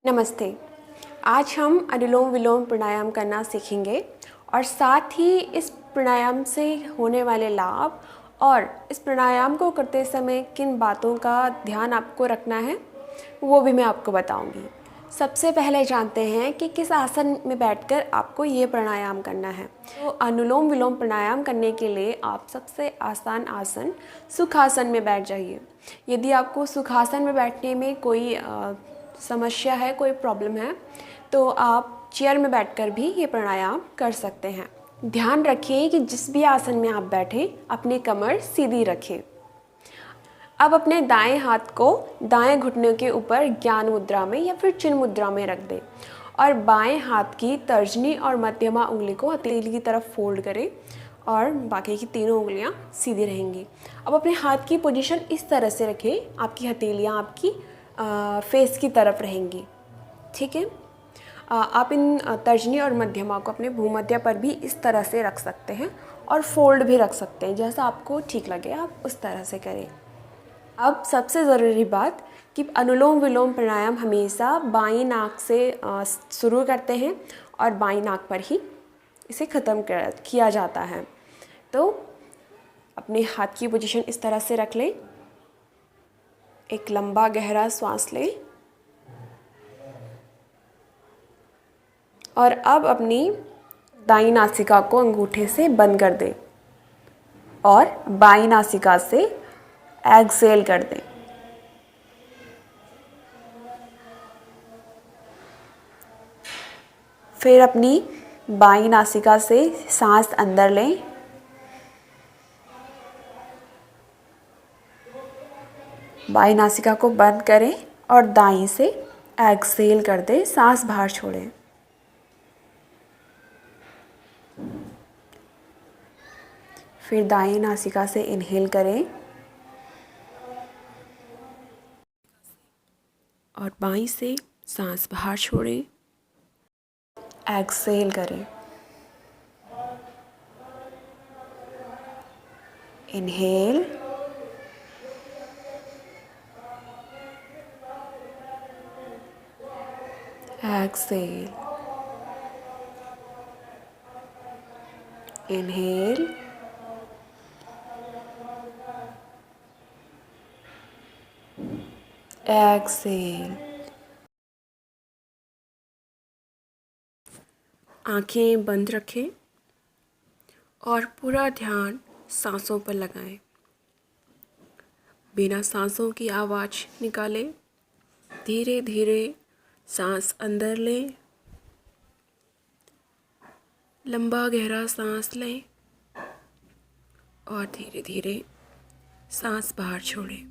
नमस्ते। आज हम अनुलोम विलोम प्राणायाम करना सीखेंगे और साथ ही इस प्राणायाम से होने वाले लाभ और इस प्राणायाम को करते समय किन बातों का ध्यान आपको रखना है वो भी मैं आपको बताऊंगी। सबसे पहले जानते हैं कि किस आसन में बैठकर आपको ये प्राणायाम करना है। तो अनुलोम विलोम प्राणायाम करने के लिए आप सबसे आसान आसन सुखासन में बैठ जाइए। यदि आपको सुखासन में बैठने में कोई समस्या है, कोई प्रॉब्लम है, तो आप चेयर में बैठकर भी ये प्राणायाम कर सकते हैं। ध्यान रखिए कि जिस भी आसन में आप बैठें अपनी कमर सीधी रखें। अब अपने दाएं हाथ को दाएं घुटने के ऊपर ज्ञान मुद्रा में या फिर चिन्ह मुद्रा में रख दें और बाएं हाथ की तर्जनी और मध्यमा उंगली को हथेली की तरफ फोल्ड करें और बाकी की तीनों उंगलियां सीधी रहेंगी। अब अपने हाथ की पोजीशन इस तरह से रखें, आपकी हथेलियां आपकी फेस की तरफ रहेंगी। ठीक है। आप इन तर्जनी और मध्यमा को अपने भूमध्य पर भी इस तरह से रख सकते हैं और फोल्ड भी रख सकते हैं, जैसा आपको ठीक लगे आप उस तरह से करें। अब सबसे ज़रूरी बात कि अनुलोम विलोम प्राणायाम हमेशा बाईं नाक से शुरू करते हैं और बाईं नाक पर ही इसे ख़त्म किया जाता है। तो अपने हाथ की पोजीशन इस तरह से रख लें, एक लंबा गहरा श्वास लें और अब अपनी दाईं नासिका को अंगूठे से बंद कर दें और बाईं नासिका से एक्सहेल कर दें। फिर अपनी बाईं नासिका से सांस अंदर लें बाईं नासिका को बंद करें और दाईं से एक्सहेल कर दें, सांस बाहर छोड़ें। फिर दाईं नासिका से इनहेल करें और बाईं से सांस बाहर छोड़ें, एक्सहेल करें। Inhale, exhale, inhale, exhale. आंखें बंद रखें और पूरा ध्यान सांसों पर लगाएं। बिना सांसों की आवाज़ निकालें। धीरे धीरे सांस अंदर लें, लंबा गहरा सांस लें और धीरे धीरे सांस बाहर छोड़ें।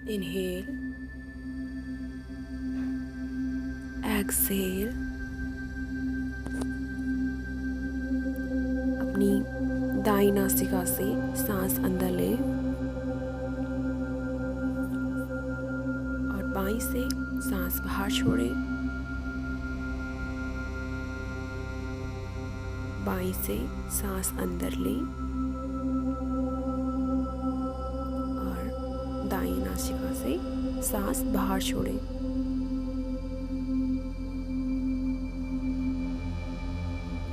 Inhale, exhale. अपनी दाईं नासिका से सांस अंदर लें और बाईं से सांस बाहर छोड़ें। बाईं से सांस अंदर लें और दाईं नासिका से सांस बाहर छोड़ें।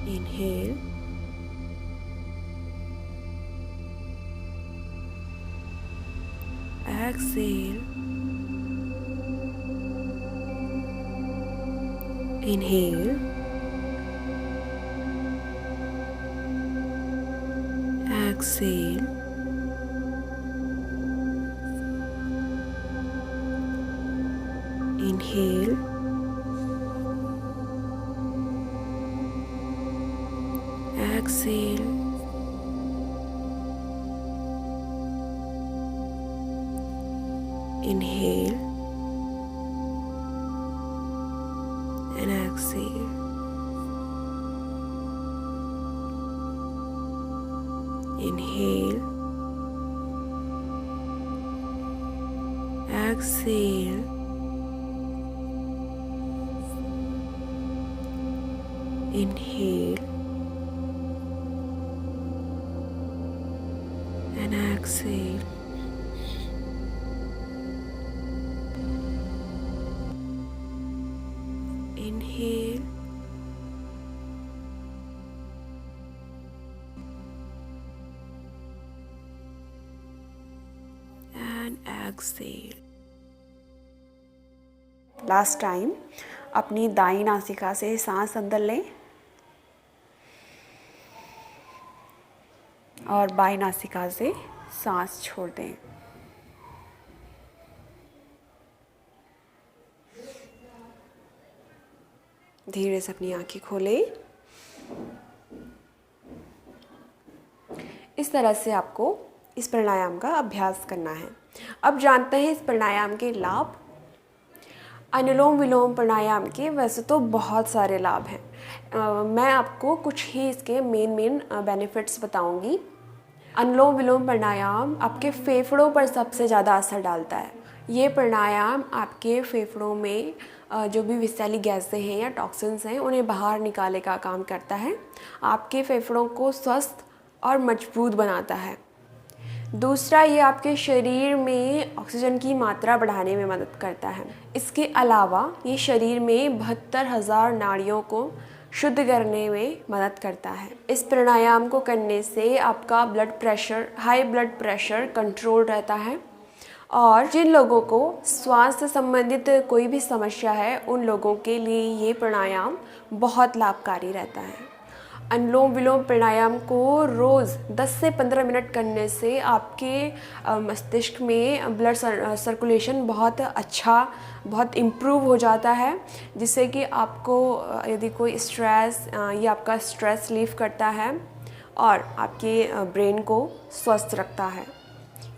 Inhale, exhale, inhale, exhale, inhale, exhale, inhale and exhale. Inhale, exhale, inhale and exhale. and exhale. Last time अपनी दाईं नासिका से सांस अंदर लें और बाईं नासिका से सांस छोड़ दें। धीरे से अपनी आंखें खोलें। इस तरह से आपको इस प्राणायाम का अभ्यास करना है। अब जानते हैं इस प्राणायाम के लाभ। अनुलोम विलोम प्राणायाम के वैसे तो बहुत सारे लाभ हैं। मैं आपको कुछ ही इसके मेन बेनिफिट्स बताऊंगी। अनुलोम विलोम प्राणायाम आपके फेफड़ों पर सबसे ज़्यादा असर डालता है। ये प्राणायाम आपके फेफड़ों में जो भी विषैली गैसें हैं या टॉक्सिन्स हैं उन्हें बाहर निकालने का काम करता है। आपके फेफड़ों को स्वस्थ और मजबूत बनाता है। दूसरा, ये आपके शरीर में ऑक्सीजन की मात्रा बढ़ाने में मदद करता है। इसके अलावा ये शरीर में 72,000 नाड़ियों को शुद्ध करने में मदद करता है। इस प्राणायाम को करने से आपका हाई ब्लड प्रेशर कंट्रोल रहता है और जिन लोगों को स्वास्थ्य संबंधित कोई भी समस्या है उन लोगों के लिए ये प्राणायाम बहुत लाभकारी रहता है। अनुलोम विलोम प्राणायाम को रोज़ 10 से 15 मिनट करने से आपके मस्तिष्क में ब्लड सर्कुलेशन बहुत इम्प्रूव हो जाता है, जिससे कि आपको यदि कोई स्ट्रेस ये आपका स्ट्रेस रिलीफ करता है और आपके ब्रेन को स्वस्थ रखता है।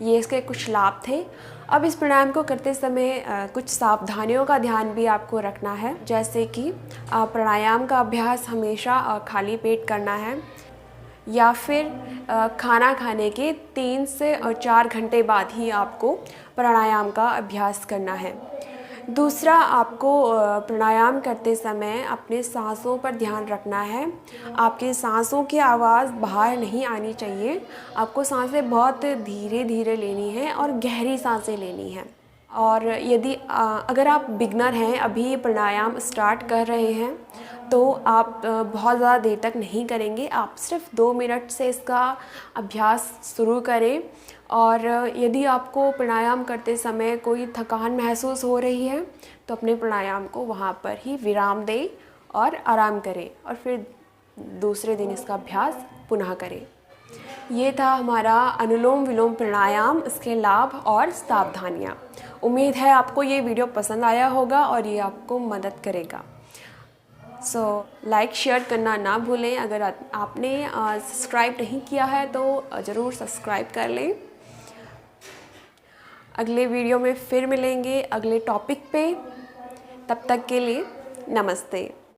ये इसके कुछ लाभ थे। अब इस प्राणायाम को करते समय कुछ सावधानियों का ध्यान भी आपको रखना है, जैसे कि प्राणायाम का अभ्यास हमेशा खाली पेट करना है या फिर खाना खाने के 3 से 4 घंटे बाद ही आपको प्राणायाम का अभ्यास करना है। दूसरा, आपको प्राणायाम करते समय अपने सांसों पर ध्यान रखना है। आपकी सांसों की आवाज़ बाहर नहीं आनी चाहिए। आपको सांसें बहुत धीरे धीरे लेनी है और गहरी सांसें लेनी है। और यदि अगर आप बिगनर हैं, अभी प्राणायाम स्टार्ट कर रहे हैं, तो आप बहुत ज़्यादा देर तक नहीं करेंगे। आप सिर्फ 2 मिनट से इसका अभ्यास शुरू करें। और यदि आपको प्राणायाम करते समय कोई थकान महसूस हो रही है तो अपने प्राणायाम को वहाँ पर ही विराम दें और आराम करें और फिर दूसरे दिन इसका अभ्यास पुनः करें। ये था हमारा अनुलोम विलोम प्राणायाम, इसके लाभ और सावधानियाँ। उम्मीद है आपको ये वीडियो पसंद आया होगा और ये आपको मदद करेगा। लाइक शेयर करना ना भूलें। अगर आपने सब्सक्राइब नहीं किया है तो ज़रूर सब्सक्राइब कर लें। अगले वीडियो में फिर मिलेंगे अगले टॉपिक पे। तब तक के लिए नमस्ते।